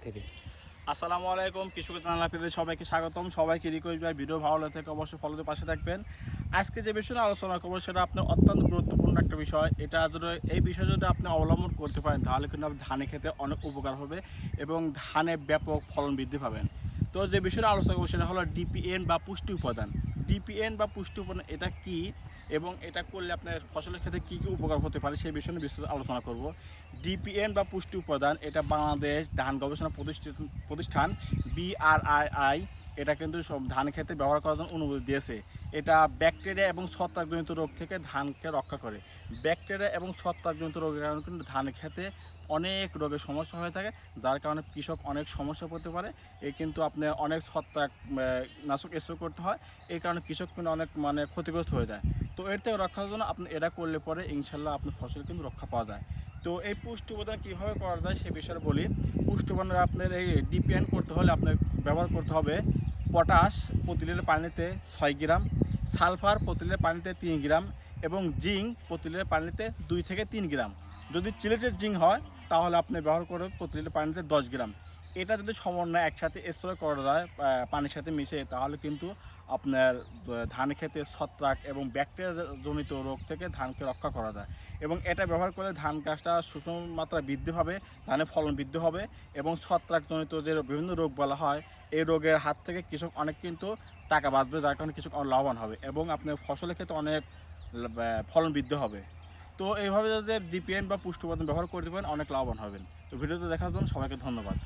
থেকে। আসসালামু আলাইকুম, কৃষক চ্যানেল আপনাদের সবাইকে স্বাগতম। সবাইকে রিকোয়েস্ট ভাই, ভিডিও ভালো লাগে থেকে অবশ্যই ফলোতে পাশে থাকবেন। আজকে যে বিষয় নিয়ে আলোচনা করবো সেটা আপনার অত্যন্ত গুরুত্বপূর্ণ একটা বিষয়। এটা যদি এই বিষয় যদি আপনি অবলম্বন করতে পারেন তাহলে কিন্তু আপনি ধানে খেতে অনেক উপকার হবে এবং ধানে ব্যাপক ফলন বৃদ্ধি পাবেন। তো যে বিষয়টা আলোচনা করবো সেটা হলো ডিপিএন বা পুষ্টি উপাদান। ডিপিএন বা পুষ্টি উপাদান এটা কি এবং এটা করলে আপনার ফসলের ক্ষেত্রে কী কী উপকার হতে পারে সেই বিষয়ে বিস্তারিত আলোচনা করব। ডিপিএন বা পুষ্টি উপাদান এটা বাংলাদেশ ধান গবেষণা প্রতিষ্ঠান BRII এটা কিন্তু সব ধান খেতে ব্যবহার করার জন্য অনুমতি দিয়েছে। এটা ব্যাকটেরিয়া এবং ছত্রাকজনিত রোগ থেকে ধানকে রক্ষা করে। ব্যাকটেরিয়া এবং ছত্রাকজনিত রোগের কারণে কিন্তু ধান খেতে অনেক রোগের সমস্যা হয়ে থাকে, যার কারণে কৃষক অনেক সমস্যা পড়তে পারে। এই কিন্তু আপনার অনেক ছত্রাক নাশক স্প্রে করতে হয়, এই কারণে কৃষক কিন্তু অনেক ক্ষতিগ্রস্ত হয়ে যায়। তো এর থেকে রক্ষার জন্য আপনি এটা করলে পরে ইনশাল্লাহ আপনার ফসল কিন্তু রক্ষা পাওয়া যায়। তো এই পুষ্টি উপাদান কীভাবে করা যায় সে বিষয়ে বলি। পুষ্টি উপাদান আপনার এই ডিপিএন করতে হলে আপনার ব্যবহার করতে হবে পটাশ প্রতি লিটার পানিতে 6 গ্রাম, সালফার প্রতি লিটার পানিতে 3 গ্রাম এবং জিঙ্ক প্রতি লিটার পানিতে 2 থেকে 3 গ্রাম। যদি চিলেটের জিঙ্ক হয় তাহলে আপনি ব্যবহার করবেন প্রতি লিটার পানিতে 10 গ্রাম। এটা যদি সমন্বয় একসাথে স্প্রে করা যায় পানির সাথে মিশে, তাহলে কিন্তু আপনার ধান খেতে ছত্রাক এবং ব্যাকটেরিয়া জনিত রোগ থেকে ধানকে রক্ষা করা যায় এবং এটা ব্যবহার করলে ধান গাছটা সুষম মাত্রায় বৃদ্ধি হবে, ধানের ফলন বৃদ্ধি হবে এবং ছত্রাকজনিত যে বিভিন্ন রোগ বলা হয় এই রোগের হাত থেকে কৃষক অনেক কিন্তু টাকা বাঁচবে, যার কারণে কৃষক অনেক লাভবান হবে এবং আপনার ফসলের ক্ষেত্রে অনেক ফলন বৃদ্ধি হবে। তো এইভাবে যদি ডিপিএন বা পুষ্টি উপাদান ব্যবহার করতে পারেন অনেক লাভবান হবেন। তো ভিডিওতে দেখার জন্য সবাইকে ধন্যবাদ।